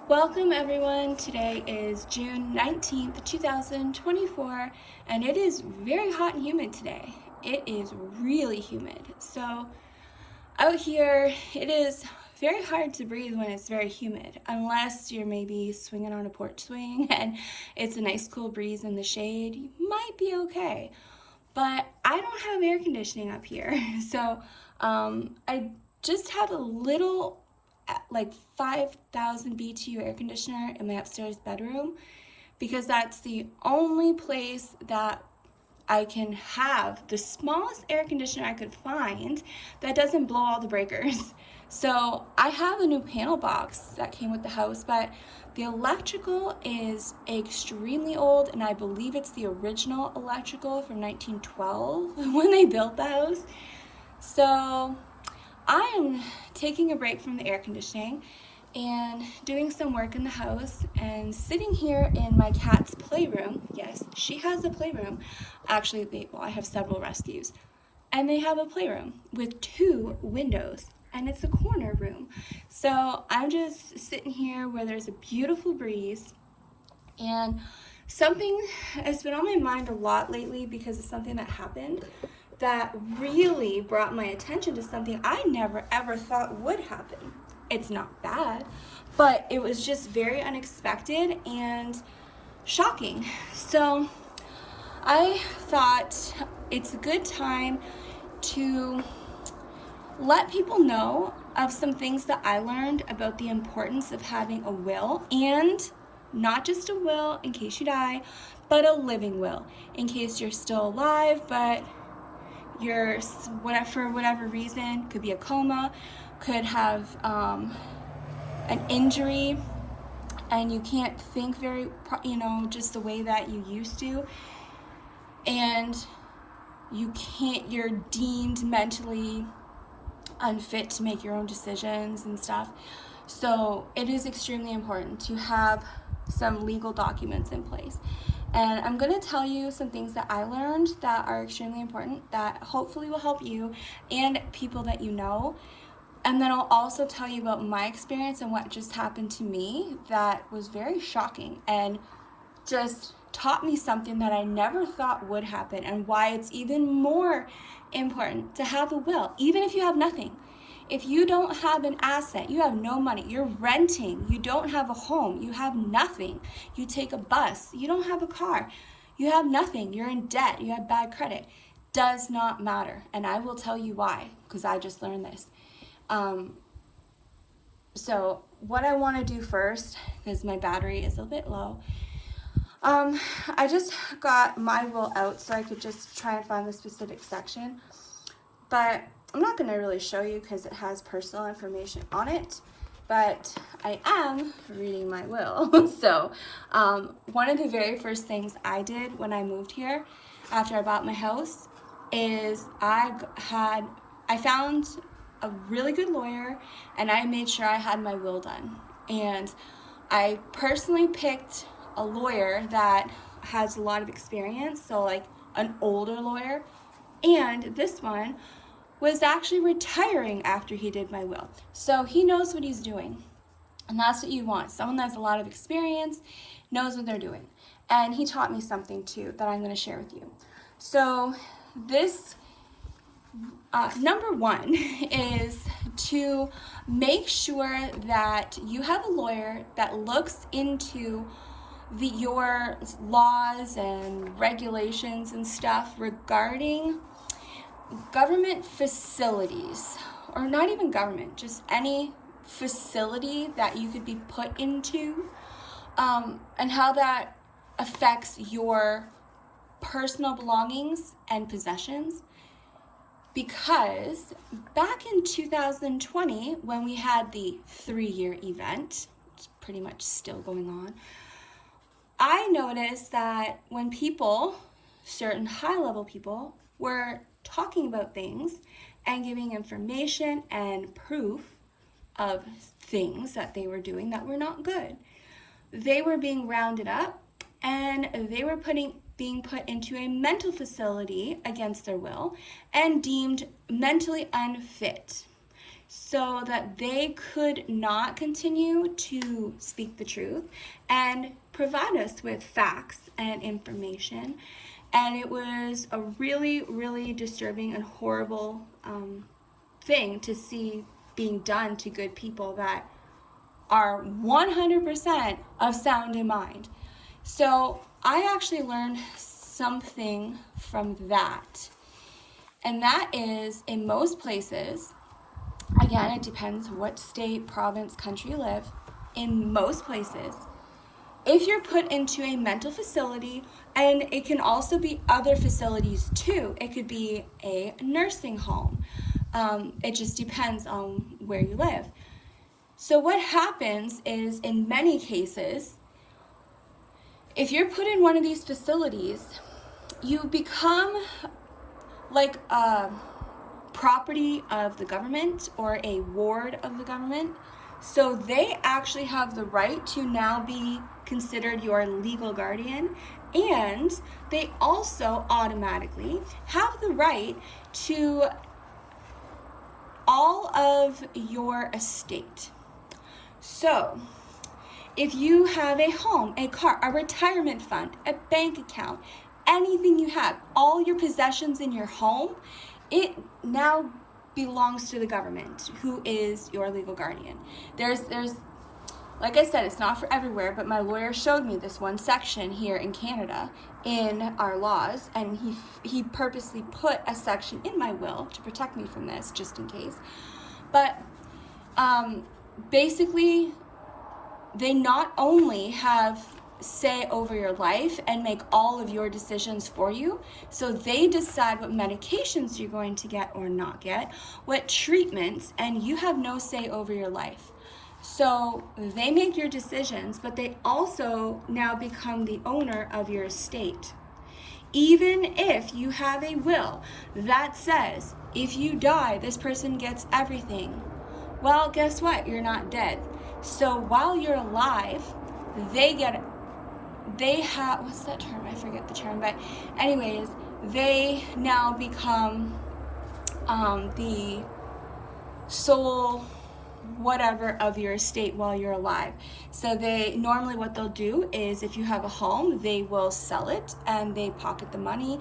Welcome everyone. Today is June 19th, 2024, and it is very hot and humid today. It is really humid. So out here, it is very hard to breathe when it's very humid, unless you're maybe swinging on a porch swing and it's a nice cool breeze in the shade. You might be okay, but I don't have air conditioning up here. So I just have a little like 5,000 BTU air conditioner in my upstairs bedroom because that's the only place that I can have the smallest air conditioner I could find that doesn't blow all the breakers. So I have a new panel box that came with the house, but the electrical is extremely old, and I believe it's the original electrical from 1912 when they built the house. So I am taking a break from the air conditioning and doing some work in the house and sitting here in my cat's playroom. Yes, she has a playroom. Actually, I have several rescues. And they have a playroom with 2 windows, and it's a corner room. So I'm just sitting here where there's a beautiful breeze, and something has been on my mind a lot lately because of something that happened that really brought my attention to something I never ever thought would happen. It's not bad, but it was just very unexpected and shocking. So I thought it's a good time to let people know of some things that I learned about the importance of having a will, and not just a will in case you die, but a living will in case you're still alive, but you're, for whatever reason, could be a coma, could have an injury, and you can't think very, just the way that you used to, and you're deemed mentally unfit to make your own decisions and stuff. So it is extremely important to have some legal documents in place. And I'm going to tell you some things that I learned that are extremely important that hopefully will help you and people that you know. And then I'll also tell you about my experience and what just happened to me that was very shocking and just taught me something that I never thought would happen, and why it's even more important to have a will, even if you have nothing. If you don't have an asset, you have no money, you're renting, you don't have a home, you have nothing, you take a bus, you don't have a car, you have nothing, you're in debt, you have bad credit, does not matter. And I will tell you why, because I just learned this. So what I want to do first, because my battery is a bit low, I just got my will out so I could just try and find the specific section, but I'm not going to really show you because it has personal information on it, but I am reading my will. So one of the very first things I did when I moved here after I bought my house is I found a really good lawyer, and I made sure I had my will done. And I personally picked a lawyer that has a lot of experience, so like an older lawyer, and this one was actually retiring after he did my will. So he knows what he's doing, and that's what you want. Someone that has a lot of experience, knows what they're doing. And he taught me something too that I'm going to share with you. So this number 1 is to make sure that you have a lawyer that looks into your laws and regulations and stuff regarding government facilities, or not even government, just any facility that you could be put into, and how that affects your personal belongings and possessions. Because back in 2020, when we had the 3-year event, it's pretty much still going on, I noticed that when people, certain high-level people, were talking about things and giving information and proof of things that they were doing that were not good, they were being rounded up and they were being put into a mental facility against their will and deemed mentally unfit. so that they could not continue to speak the truth and provide us with facts and information. And it was a really, really disturbing and horrible thing to see being done to good people that are 100% of sound in mind. So I actually learned something from that. And that is, in most places, again, it depends what state, province, country you live, in most places, if you're put into a mental facility, and it can also be other facilities too, it could be a nursing home. It just depends on where you live. So what happens is, in many cases, if you're put in one of these facilities, you become like a property of the government or a ward of the government. So they actually have the right to now be considered your legal guardian, and they also automatically have the right to all of your estate. So if you have a home, a car, a retirement fund, a bank account, anything you have, all your possessions in your home, it now belongs to the government, who is your legal guardian. There's like I said, it's not for everywhere, but my lawyer showed me this one section here in Canada in our laws, and he purposely put a section in my will to protect me from this, just in case. But basically, they not only have say over your life and make all of your decisions for you, so they decide what medications you're going to get or not get, what treatments, and you have no say over your life. So they make your decisions, but they also now become the owner of your estate. Even if you have a will that says, if you die, this person gets everything, well, guess what? You're not dead. So while you're alive, they have, what's that term? I forget the term, but anyways, they now become the sole whatever of your estate while you're alive. So they normally, what they'll do is, if you have a home, they will sell it and they pocket the money.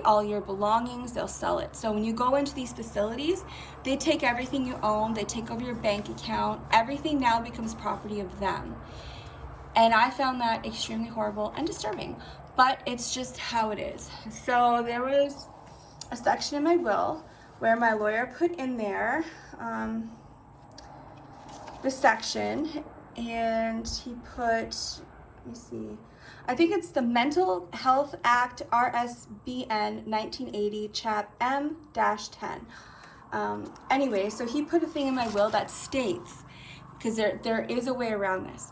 All your belongings, they'll sell it. So when you go into these facilities, they take everything you own, they take over your bank account, everything now becomes property of them. And I found that extremely horrible and disturbing, but it's just how it is. So there was a section in my will where my lawyer put in there the section, and he put, let me see, I think it's the Mental Health Act, RSBN 1980, Chap M-10. Anyway, so he put a thing in my will that states, because there is a way around this.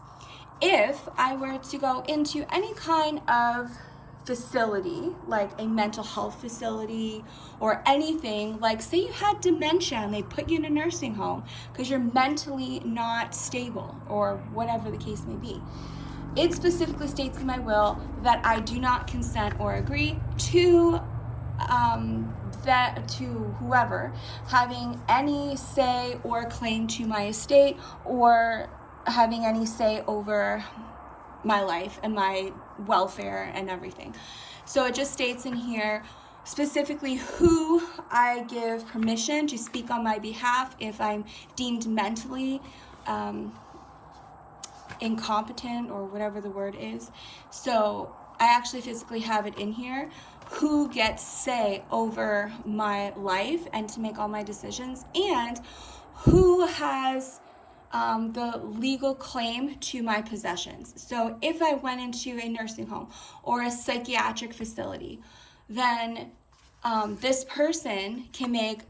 If I were to go into any kind of facility, like a mental health facility or anything, like say you had dementia and they put you in a nursing home because you're mentally not stable or whatever the case may be, it specifically states in my will that I do not consent or agree to to whoever having any say or claim to my estate or having any say over my life and my welfare and everything. So it just states in here specifically who I give permission to speak on my behalf if I'm deemed mentally incompetent or whatever the word is. So I actually physically have it in here who gets say over my life and to make all my decisions, and who has the legal claim to my possessions. So if I went into a nursing home or a psychiatric facility, then this person can make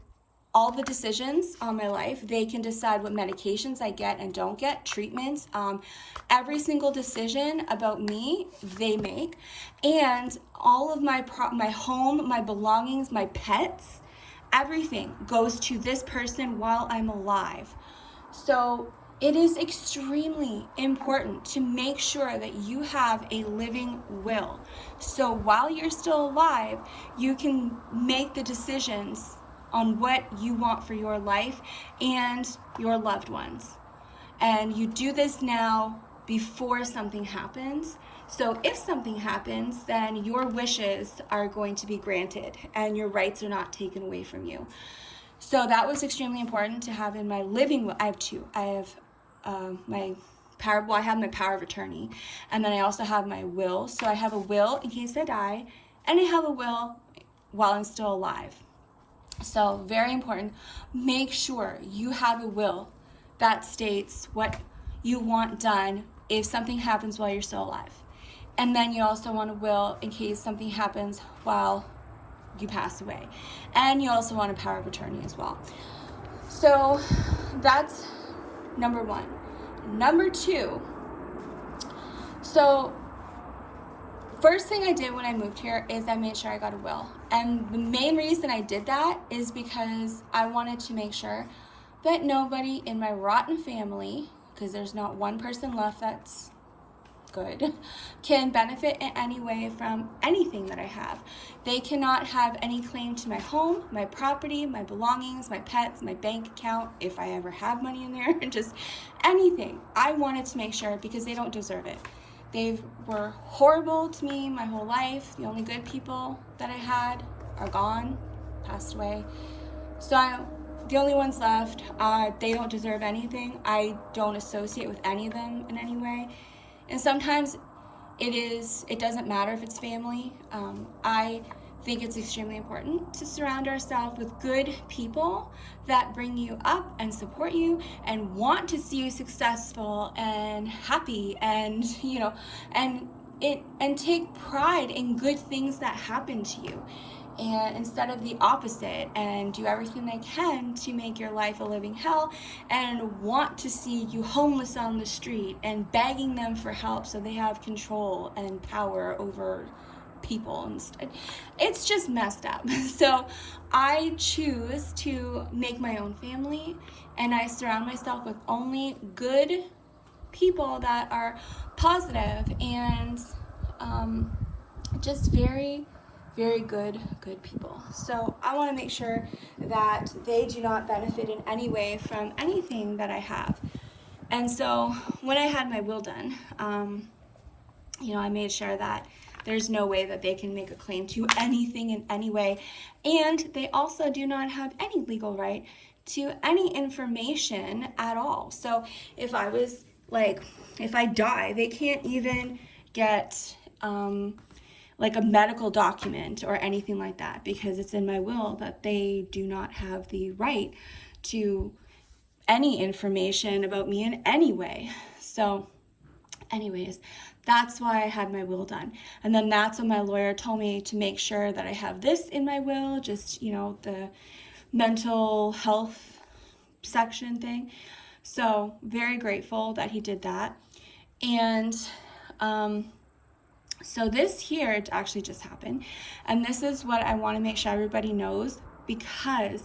all the decisions on my life. They can decide what medications I get and don't get, treatments, every single decision about me they make, and all of my home, my belongings, my pets, everything goes to this person while I'm alive. So it is extremely important to make sure that you have a living will. So while you're still alive, you can make the decisions on what you want for your life and your loved ones. And you do this now before something happens. So if something happens, then your wishes are going to be granted and your rights are not taken away from you. So that was extremely important to have in my living will. I have two. I have my power, well, I have my power of attorney, and then I also have my will. So I have a will in case I die, and I have a will while I'm still alive. So very important. Make sure you have a will that states what you want done if something happens while you're still alive. And then you also want a will in case something happens while you pass away. And you also want a power of attorney as well. So that's number one. Number two, so first thing I did when I moved here is I made sure I got a will. And the main reason I did that is because I wanted to make sure that nobody in my rotten family, because there's not one person left that's good, can benefit in any way from anything that I have. They cannot have any claim to my home, my property, my belongings, my pets, my bank account, if I ever have money in there, just anything. I wanted to make sure because they don't deserve it. They were horrible to me my whole life. The only good people that I had are gone, passed away. So the only ones left, they don't deserve anything. I don't associate with any of them in any way. And sometimes it doesn't matter if it's family. I think it's extremely important to surround ourselves with good people that bring you up and support you and want to see you successful and happy and, and take pride in good things that happen to you. And instead of the opposite, and do everything they can to make your life a living hell and want to see you homeless on the street and begging them for help so they have control and power over people. And it's just messed up. So I choose to make my own family, and I surround myself with only good people that are positive and just very good people. So I want to make sure that they do not benefit in any way from anything that I have. And so when I had my will done, I made sure that there's no way that they can make a claim to anything in any way. And they also do not have any legal right to any information at all. So if I die, they can't even get like a medical document or anything like that, because it's in my will that they do not have the right to any information about me in any way. So anyways, that's why I had my will done. And then that's when my lawyer told me to make sure that I have this in my will, just, the mental health section thing. So very grateful that he did that. And so this here, it actually just happened. And this is what I want to make sure everybody knows, because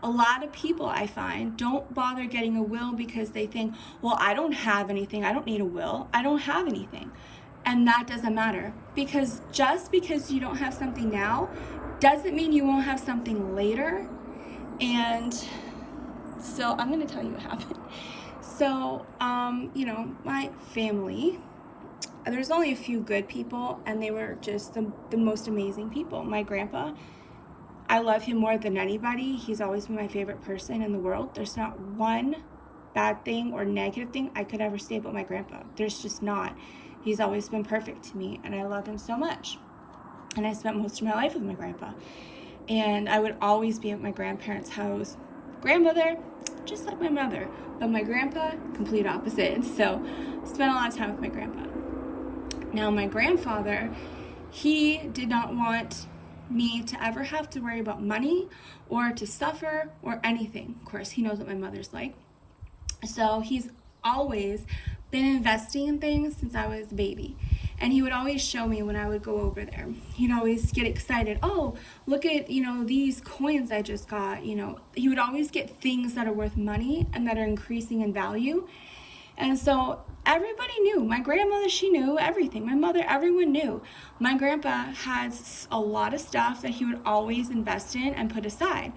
a lot of people, I find, don't bother getting a will because they think, well, I don't have anything. I don't need a will. I don't have anything. And that doesn't matter, because just because you don't have something now doesn't mean you won't have something later. And so I'm going to tell you what happened. So, my family, there's only a few good people, and they were just the most amazing people. My grandpa, I love him more than anybody. He's always been my favorite person in the world. There's not one bad thing or negative thing I could ever say about my grandpa. There's just not. He's always been perfect to me, and I love him so much. And I spent most of my life with my grandpa. And I would always be at my grandparents' house. Grandmother, just like my mother. But my grandpa, complete opposite. So spent a lot of time with my grandpa. Now, my grandfather, he did not want me to ever have to worry about money or to suffer or anything. Of course, he knows what my mother's like. So he's always been investing in things since I was a baby. And he would always show me when I would go over there. He'd always get excited. Oh, look at, these coins I just got. He would always get things that are worth money and that are increasing in value. And so everybody knew. My grandmother, she knew everything. My mother, everyone knew. My grandpa has a lot of stuff that he would always invest in and put aside.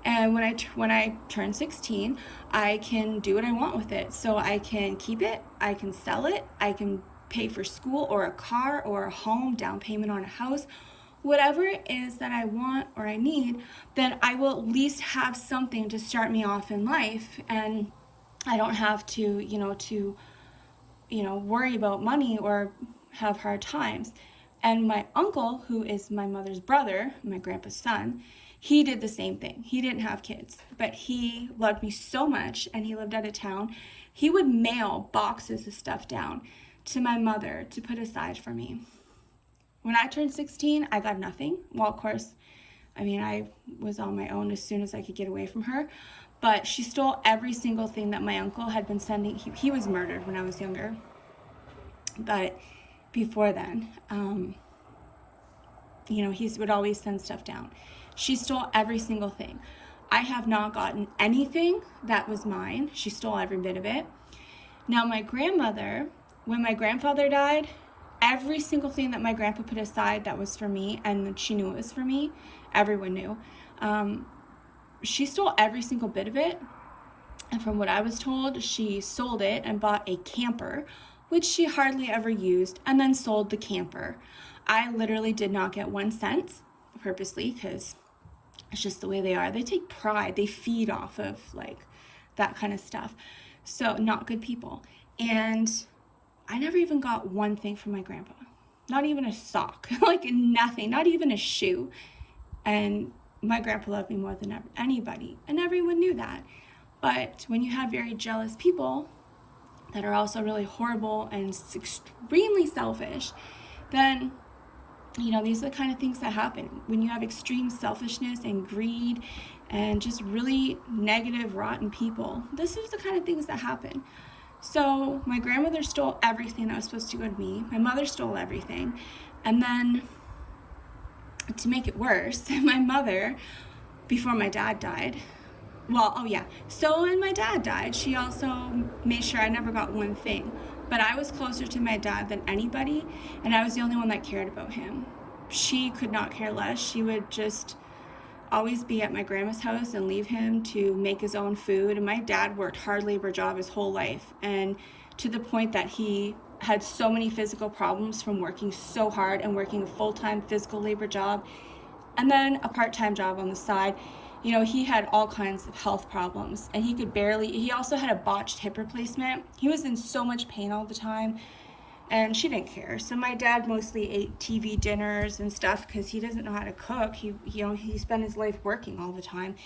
And when I turn 16, I can do what I want with it. So I can keep it, I can sell it, I can pay for school or a car or a home, down payment on a house, whatever it is that I want or I need, then I will at least have something to start me off in life. And I don't have to, worry about money or have hard times. And my uncle, who is my mother's brother, my grandpa's son, he did the same thing. He didn't have kids, but he loved me so much, and he lived out of town. He would mail boxes of stuff down to my mother to put aside for me. When I turned 16, I got nothing. Well, of course, I was on my own as soon as I could get away from her. But she stole every single thing that my uncle had been sending. He was murdered when I was younger. But before then, he would always send stuff down. She stole every single thing. I have not gotten anything that was mine. She stole every bit of it. Now, my grandmother, when my grandfather died, every single thing that my grandpa put aside that was for me, and she knew it was for me, everyone knew, she stole every single bit of it. And from what I was told, she sold it and bought a camper, which she hardly ever used, and then sold the camper. I literally did not get 1 cent, purposely, because it's just the way they are. They take pride. They feed off of that kind of stuff. So not good people. And I never even got one thing from my grandpa. Not even a sock, nothing, not even a shoe. And my grandpa loved me more than anybody, and everyone knew that. But when you have very jealous people that are also really horrible and extremely selfish, then these are the kind of things that happen. When you have extreme selfishness and greed and just really negative, rotten people, this is the kind of things that happen. So my grandmother stole everything that was supposed to go to me. My mother stole everything. And then, to make it worse, my mother, before my dad died, so when my dad died, she also made sure I never got one thing. But I was closer to my dad than anybody, and I was the only one that cared about him. She could not care less. She would just always be at my grandma's house and leave him to make his own food. And my dad worked hard labor job his whole life, and to the point that he had so many physical problems from working so hard and working a full-time physical labor job and then a part-time job on the side. He had all kinds of health problems, and he also had a botched hip replacement. He was in so much pain all the time, and she didn't care. So my dad mostly ate TV dinners and stuff because he doesn't know how to cook. He spent his life working all the time.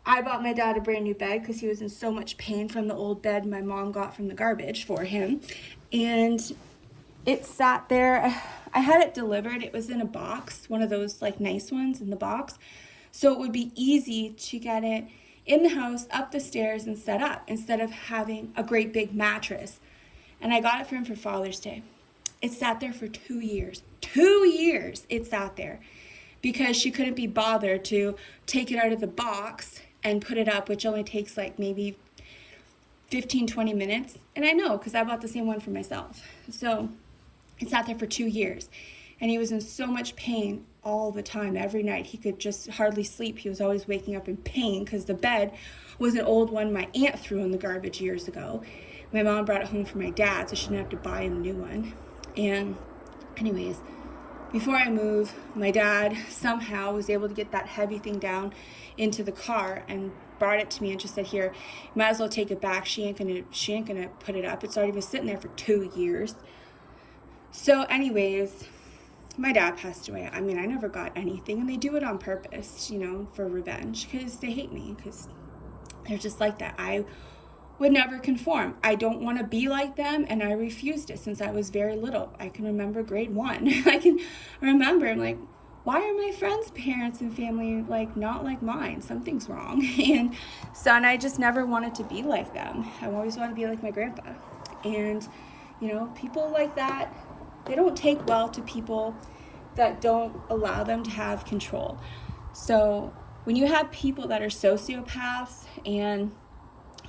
I bought my dad a brand new bed because he was in so much pain from the old bed my mom got from the garbage for him. And it sat there. I had it delivered. It was in a box, one of those nice ones in the box. So it would be easy to get it in the house, up the stairs, and set up instead of having a great big mattress. And I got it for him for Father's Day. It sat there for 2 years. 2 years it sat there because she couldn't be bothered to take it out of the box and put it up, which only takes maybe 15, 20 minutes. And I know because I bought the same one for myself. So it sat there for 2 years. And he was in so much pain all the time. Every night he could just hardly sleep. He was always waking up in pain because the bed was an old one my aunt threw in the garbage years ago. My mom brought it home for my dad so she didn't have to buy him a new one. And anyways, before I moved, my dad somehow was able to get that heavy thing down into the car and brought it to me and just said, "Here, you might as well take it back. She ain't gonna put it up. It's already been sitting there for 2 years." So anyways, my dad passed away. I never got anything, and they do it on purpose, for revenge, because they hate me, because they're just like that. I would never conform. I don't want to be like them, and I refused it since I was very little. I can remember grade 1. I can remember, why are my friends' parents and family not like mine? Something's wrong. And I just never wanted to be like them. I always wanted to be like my grandpa. And, people like that, they don't take well to people that don't allow them to have control. So when you have people that are sociopaths and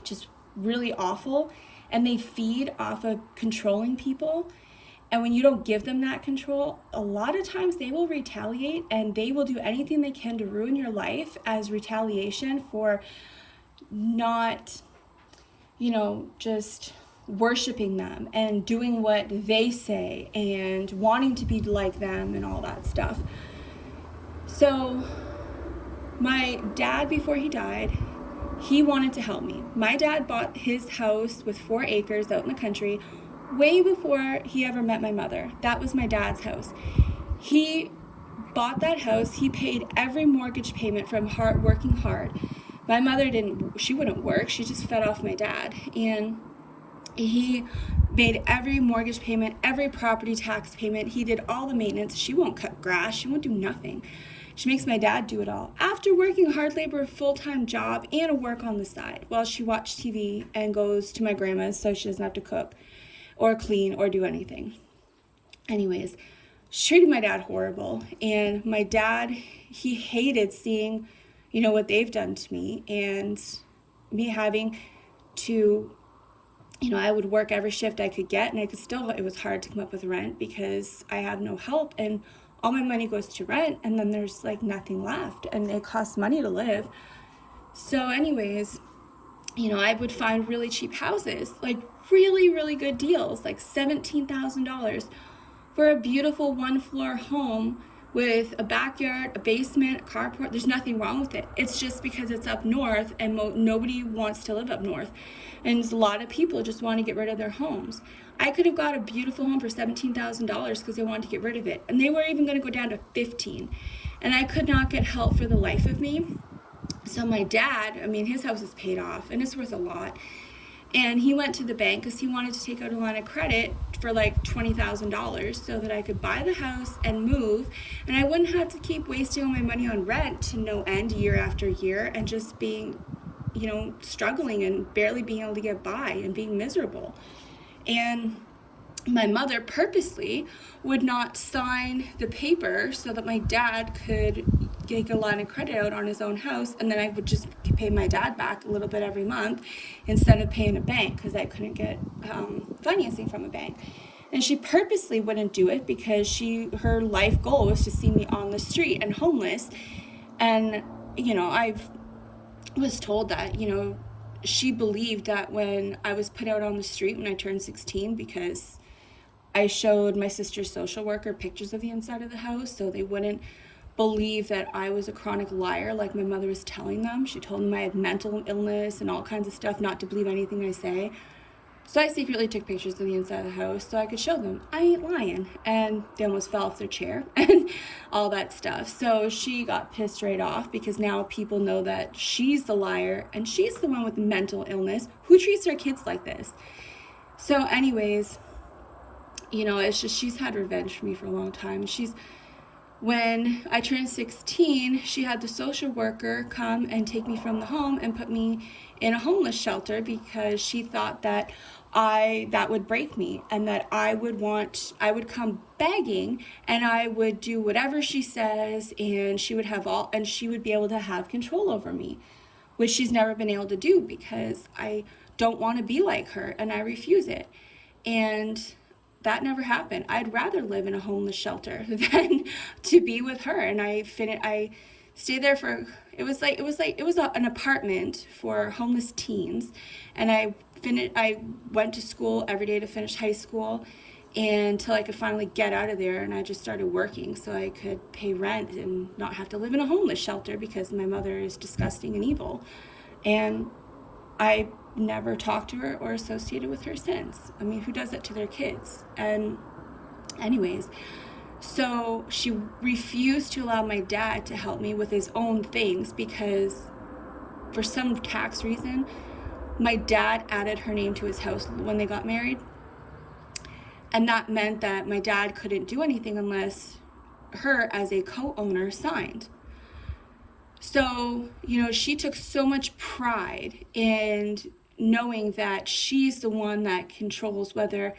just really awful, and they feed off of controlling people And when you don't give them that control, a lot of times they will retaliate, and they will do anything they can to ruin your life as retaliation for not, just worshiping them and doing what they say and wanting to be like them and all that stuff. So my dad, before he died, he wanted to help me. My dad bought his house with 4 acres out in the country way before he ever met my mother. That was my dad's house. He bought that house. He paid every mortgage payment from working hard. My mother she wouldn't work. She just fed off my dad. And he made every mortgage payment, every property tax payment. He did all the maintenance. She won't cut grass. She won't do nothing. She makes my dad do it all. After working hard labor, a full-time job, and a work on the side, while she watched TV and goes to my grandma's so she doesn't have to cook or clean or do anything. Anyways, she treated my dad horrible. And my dad, he hated seeing, what they've done to me, and me having to, I would work every shift I could get, and it was hard to come up with rent because I have no help, and all my money goes to rent, and then there's nothing left, and it costs money to live. So anyways, I would find really cheap houses, really, really good deals, like $17,000 for a beautiful 1-floor home with a backyard, a basement, a carport. There's nothing wrong with it. It's just because it's up north, and nobody wants to live up north. And a lot of people just want to get rid of their homes. I could have got a beautiful home for $17,000 because they wanted to get rid of it. And they were even going to go down to $15,000. And I could not get help for the life of me. So my dad, his house is paid off, and it's worth a lot. And he went to the bank because he wanted to take out a line of credit for $20,000 so that I could buy the house and move. And I wouldn't have to keep wasting all my money on rent to no end year after year, and just being, struggling and barely being able to get by and being miserable. And my mother purposely would not sign the paper so that my dad could take a line of credit out on his own house, and then I would just pay my dad back a little bit every month instead of paying a bank, because I couldn't get financing from a bank. And she purposely wouldn't do it because her life goal was to see me on the street and homeless. And I was told that she believed that when I was put out on the street when I turned 16, because I showed my sister's social worker pictures of the inside of the house, so they wouldn't believe that I was a chronic liar like my mother was telling them. She told them I had mental illness and all kinds of stuff, not to believe anything I say. So I secretly took pictures of the inside of the house so I could show them I ain't lying. And they almost fell off their chair and all that stuff. So she got pissed right off, because now people know that she's the liar and she's the one with mental illness who treats her kids like this. So anyways, it's just, she's had revenge for me for a long time. When I turned 16, she had the social worker come and take me from the home and put me in a homeless shelter, because she thought that that would break me, and that I would come begging, and I would do whatever she says, and she would be able to have control over me, which she's never been able to do, because I don't want to be like her, and I refuse it. And that never happened. I'd rather live in a homeless shelter than to be with her. And I stayed there for, it was an apartment for homeless teens. And I went to school every day to finish high school until I could finally get out of there. And I just started working so I could pay rent and not have to live in a homeless shelter, because my mother is disgusting and evil. And I never talked to her or associated with her since. Who does that to their kids? And anyways, so she refused to allow my dad to help me with his own things, because for some tax reason, my dad added her name to his house when they got married. And that meant that my dad couldn't do anything unless her, as a co-owner, signed. So, she took so much pride in knowing that she's the one that controls whether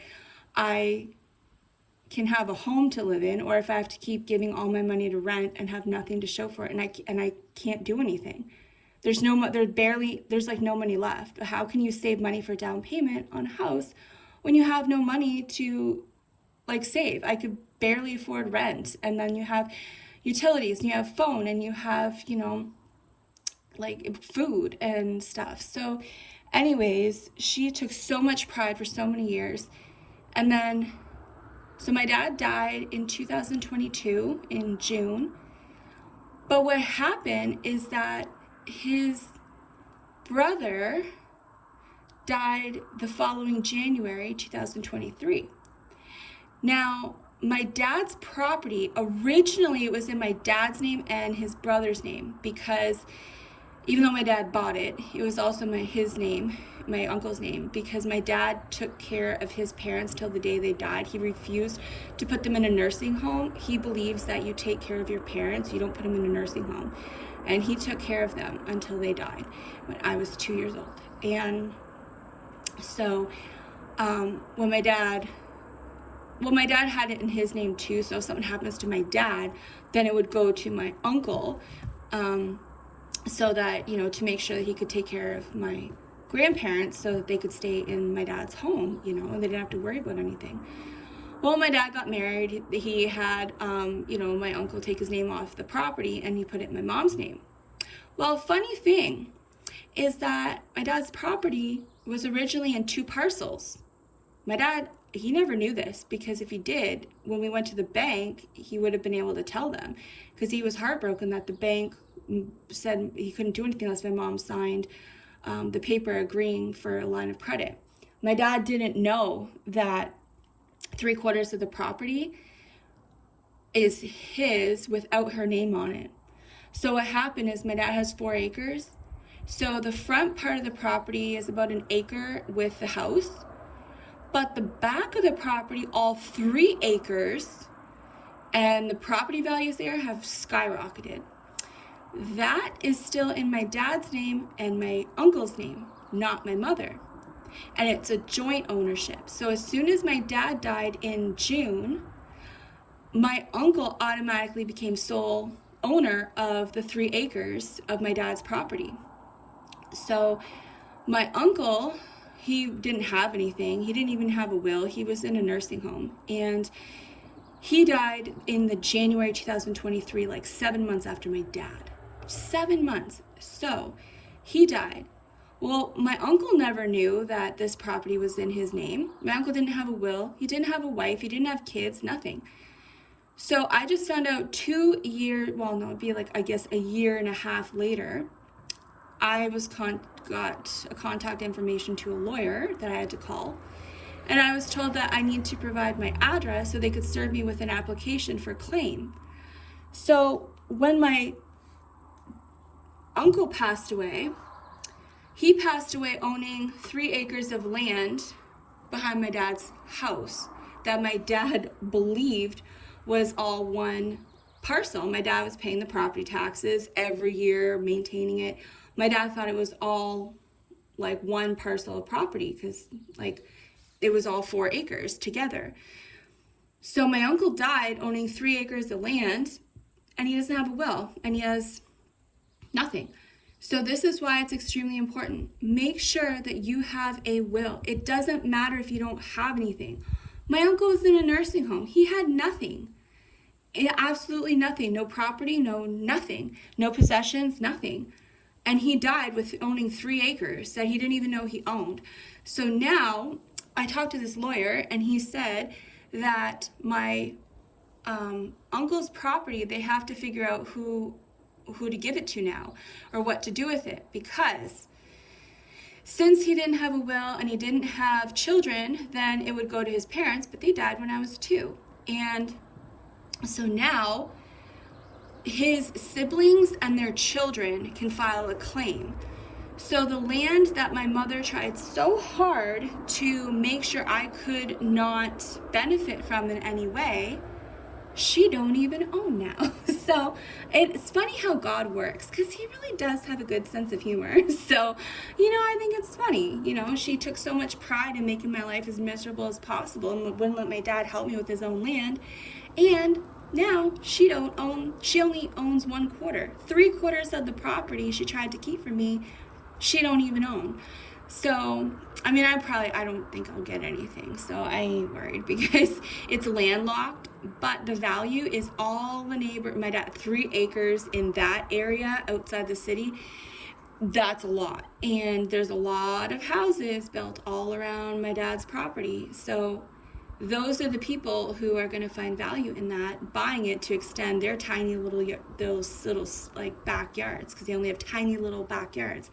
I can have a home to live in, or if I have to keep giving all my money to rent and have nothing to show for it, and I can't do anything. There's no money left. How can you save money for down payment on a house when you have no money to like save. I could barely afford rent. And then you have utilities, and you have phone, and you have, like food and stuff. So anyways, she took so much pride for so many years. And then, so my dad died in 2022 in June. But what happened is that his brother died the following January 2023. Now, my dad's property, originally it was in my dad's name and his brother's name, because even though my dad bought it, it was also his name, my uncle's name, because my dad took care of his parents till the day they died. He refused to put them in a nursing home. He believes that you take care of your parents, you don't put them in a nursing home. And he took care of them until they died when I was 2 years old. And so when my dad had it in his name too, so if something happens to my dad, then it would go to my uncle, so that, to make sure that he could take care of my grandparents so that they could stay in my dad's home, and they didn't have to worry about anything. Well, my dad got married. He had, my uncle take his name off the property, and he put it in my mom's name. Well, funny thing is that my dad's property was originally in 2 parcels. My dad, he never knew this, because if he did, when we went to the bank, he would have been able to tell them, because he was heartbroken that the bank said he couldn't do anything unless my mom signed the paper agreeing for a line of credit. My dad didn't know that 3/4 of the property is his without her name on it. So what happened is my dad has 4 acres. So the front part of the property is about 1 acre with the house, but the back of the property, all 3 acres, and the property values there have skyrocketed. That is still in my dad's name and my uncle's name, not my mother. And it's a joint ownership. So as soon as my dad died in June, my uncle automatically became sole owner of the 3 acres of my dad's property. So my uncle, he didn't have anything. He didn't even have a will. He was in a nursing home. And he died in the January 2023, like 7 months after my dad. 7 months. So he died. Well, my uncle never knew that this property was in his name. My uncle didn't have a will. He didn't have a wife. He didn't have kids, nothing. So I just found out 2 years, well, no, it'd be like, I guess, 1.5 years later, I got a contact information to a lawyer that I had to call. And I was told that I need to provide my address so they could serve me with an application for claim. So when my uncle passed away, he passed away owning 3 acres of land behind my dad's house that my dad believed was all one parcel. My dad was paying the property taxes every year, maintaining it. My dad thought it was all like one parcel of property, because like it was all 4 acres together. So my uncle died owning 3 acres of land, and he doesn't have a will, and he has nothing. So this is why it's extremely important. Make sure that you have a will. It doesn't matter if you don't have anything. My uncle was in a nursing home. He had nothing. Absolutely nothing. No property, no nothing. No possessions, nothing. And he died with owning 3 acres that he didn't even know he owned. So now I talked to this lawyer, and he said that my uncle's property, they have to figure out who to give it to now, or what to do with it, because since he didn't have a will and he didn't have children, then it would go to his parents, but they died when I was 2. And so now his siblings and their children can file a claim. So the land that my mother tried so hard to make sure I could not benefit from in any way, she don't even own now. So it's funny how God works, because he really does have a good sense of humor. So, I think it's funny. She took so much pride in making my life as miserable as possible and wouldn't let my dad help me with his own land. And now she only owns 1/4. 3/4 of the property she tried to keep from me, she don't even own. So, I mean, I don't think I'll get anything, so I ain't worried because it's landlocked, but the value is all the my dad, 3 acres in that area outside the city. That's a lot. And there's a lot of houses built all around my dad's property. So those are the people who are going to find value in that, buying it to extend their tiny little, those little like backyards, because they only have tiny little backyards.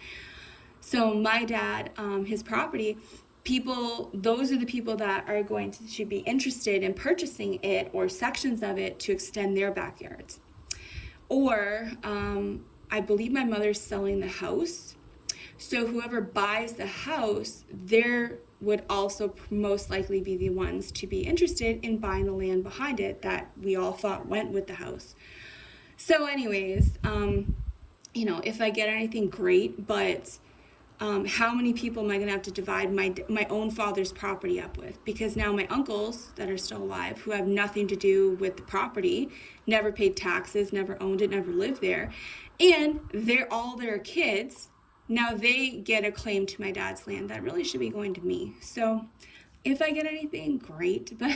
So my dad, his property, those are the people that are going to be interested in purchasing it or sections of it to extend their backyards. Or I believe my mother's selling the house. So whoever buys the house, there would also most likely be the ones to be interested in buying the land behind it that we all thought went with the house. So anyways, if I get anything, great, but how many people am I going to have to divide my own father's property up with? Because now my uncles that are still alive, who have nothing to do with the property, never paid taxes, never owned it, never lived there, and all their kids, now they get a claim to my dad's land that really should be going to me. So if I get anything, great. But,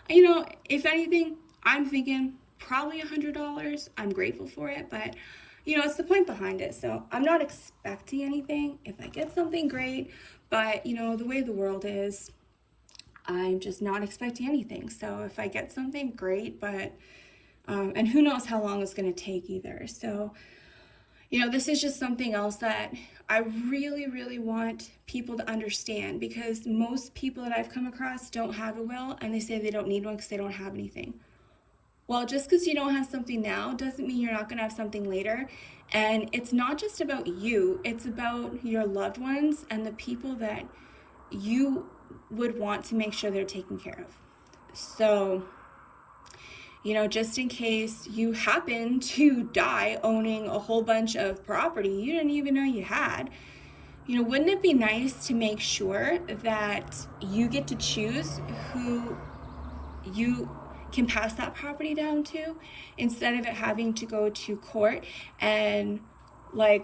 if anything, I'm thinking probably $100. I'm grateful for it, but it's the point behind it. So I'm not expecting anything. If I get something, great. But, the way the world is, I'm just not expecting anything. So if I get something, great. But, and who knows how long it's going to take either. So, this is just something else that I really, really want people to understand, because most people that I've come across don't have a will, and they say they don't need one because they don't have anything. Well, just because you don't have something now doesn't mean you're not going to have something later. And it's not just about you, it's about your loved ones and the people that you would want to make sure they're taken care of. So, just in case you happen to die owning a whole bunch of property you didn't even know you had, wouldn't it be nice to make sure that you get to choose who you can pass that property down to, instead of it having to go to court and a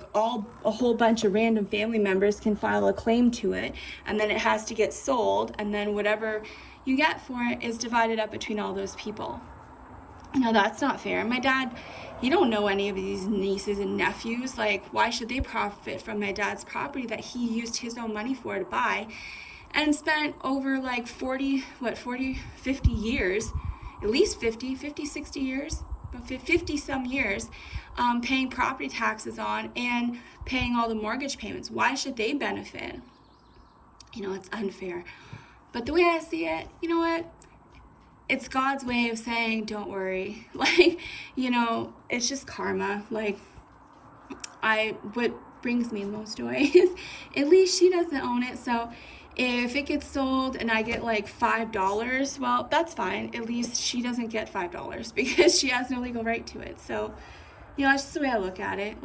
whole bunch of random family members can file a claim to it, and then it has to get sold, and then whatever you get for it is divided up between all those people. That's not fair. My dad, he don't know any of these nieces and nephews. Why should they profit from my dad's property that he used his own money for to buy and spent over 40, 50 years, at least 50, 60 years, but 50 some years, paying property taxes on and paying all the mortgage payments? Why should they benefit? It's unfair. But the way I see it, you know what? It's God's way of saying, don't worry. It's just karma. What brings me the most joy is at least she doesn't own it. So if it gets sold and I get $5, well, that's fine. At least she doesn't get $5 because she has no legal right to it. So, that's just the way I look at it.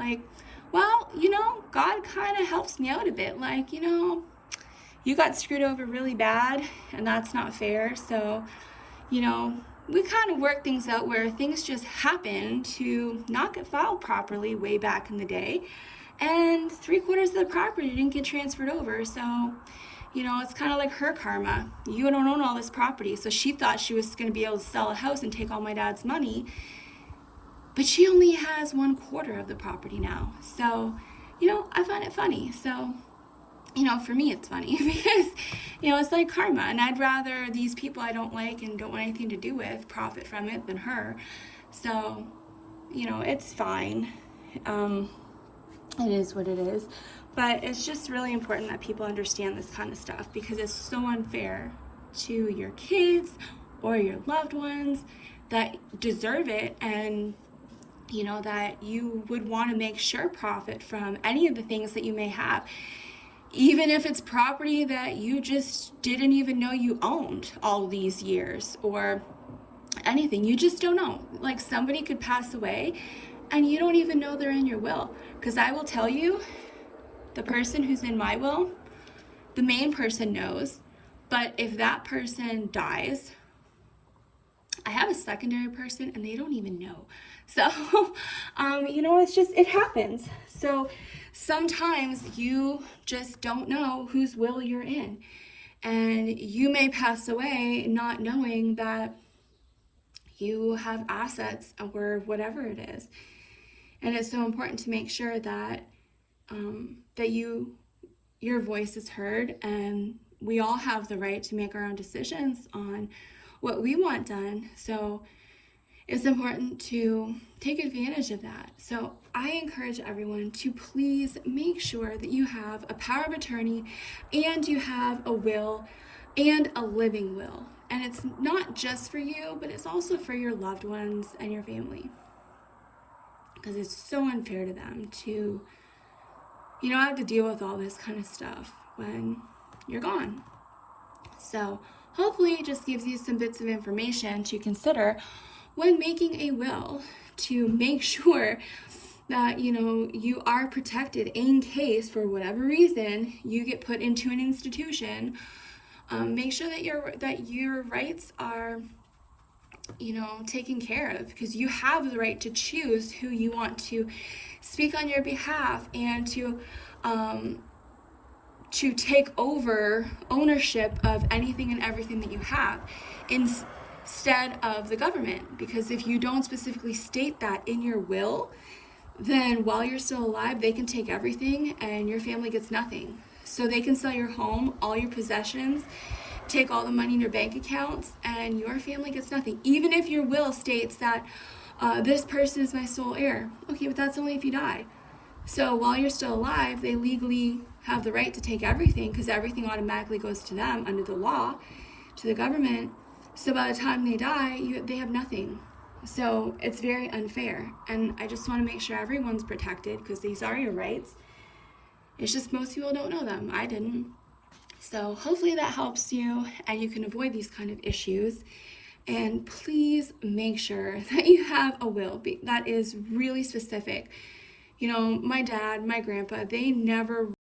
God kind of helps me out a bit. You got screwed over really bad, and that's not fair. So, we kind of work things out where things just happen to not get filed properly way back in the day, and 3/4 of the property didn't get transferred over. So, it's kind of like her karma. You don't own all this property. So she thought she was going to be able to sell a house and take all my dad's money, but she only has 1/4 of the property now. So, I find it funny. So, for me it's funny because, it's like karma, and I'd rather these people I don't like and don't want anything to do with profit from it than her. So, it's fine. It is what it is. But it's just really important that people understand this kind of stuff, because it's so unfair to your kids or your loved ones that deserve it, and that you would want to make sure profit from any of the things that you may have. Even if it's property that you just didn't even know you owned all these years, or anything, you just don't know. Somebody could pass away and you don't even know they're in your will. Because I will tell you, the person who's in my will, the main person knows, but if that person dies, I have a secondary person and they don't even know. So, it happens. So sometimes you just don't know whose will you're in. And you may pass away not knowing that you have assets or whatever it is. And it's so important to make sure that your voice is heard, and we all have the right to make our own decisions on what we want done. So it's important to take advantage of that. So I encourage everyone to please make sure that you have a power of attorney and you have a will and a living will. And it's not just for you, but it's also for your loved ones and your family. Because it's so unfair to them to, have to deal with all this kind of stuff when you're gone. So hopefully it just gives you some bits of information to consider when making a will, to make sure that you are protected in case for whatever reason you get put into an institution. Make sure that your rights are taken care of, because you have the right to choose who you want to speak on your behalf and to take over ownership of anything and everything that you have instead of the government. Because if you don't specifically state that in your will, then while you're still alive, they can take everything and your family gets nothing. So they can sell your home, all your possessions, take all the money in your bank accounts, and your family gets nothing. Even if your will states that this person is my sole heir. Okay, but that's only if you die. So while you're still alive, they legally have the right to take everything, because everything automatically goes to them under the law, to the government. So by the time they die, they have nothing. So it's very unfair. And I just want to make sure everyone's protected, because these are your rights. It's just most people don't know them. I didn't. So hopefully that helps you and you can avoid these kind of issues. And please make sure that you have a will that is really specific. My dad, my grandpa, they never